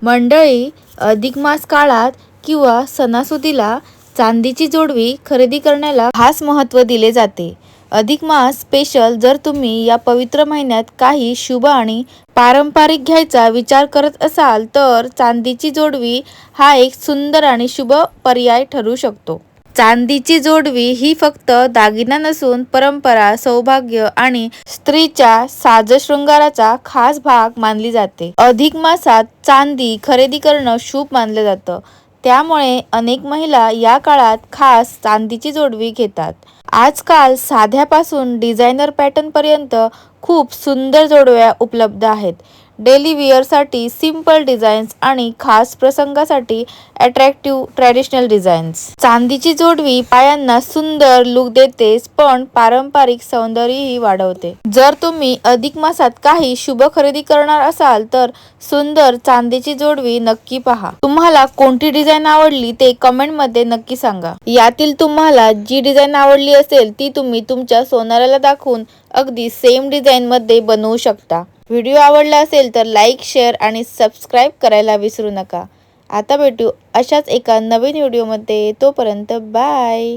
मंडळी, अधिक मास काळात किंवा सणासुदीला चांदीची जोडवी खरेदी करण्याला खास महत्त्व दिले जाते. अधिक मास स्पेशल जर तुम्ही या पवित्र महिन्यात काही शुभ आणि पारंपरिक घ्यायचा विचार करत असाल तर चांदीची जोडवी हा एक सुंदर आणि शुभ पर्याय ठरू शकतो. चांदीची जोडवी ही फक्त दागिना नसून परंपरा, सौभाग्य आणि स्त्रीच्या साजशृंगाराचा खास भाग मानली जाते. अधिक मासात चांदी खरेदी करणं शुभ मानलं जातं. त्यामुळे अनेक महिला या काळात खास चांदीची जोडवी घेतात. आजकाल साध्यापासून डिझायनर पॅटर्नपर्यंत खूप सुंदर जोडव्या उपलब्ध आहेत. डेली वेअरसाठी सिंपल डिझाईन्स आणि खास प्रसंगासाठी अट्रॅक्टिव्ह ट्रॅडिशनल डिझाईन्स. चांदीची जोडवी पायांना सुंदर लुक देतेच पण पारंपरिक सौंदर्यही वाढवते. जर तुम्ही अधिक मासात काही शुभ खरेदी करणार असाल तर सुंदर चांदीची जोडवी नक्की पहा. तुम्हाला कोणती डिझाईन आवडली ते कमेंटमध्ये नक्की सांगा. यातील तुम्हाला जी डिझाईन आवडली असेल ती तुम्ही तुमच्या सोनाराला दाखवून अगदी सेम डिझाईन मध्ये बनवू शकता. व्हिडिओ आवडला असेल तर लाईक, शेअर आणि सबस्क्राईब करायला विसरू नका. आता भेटू अशाच एका नवीन व्हिडिओमध्ये. तोपर्यंत बाय.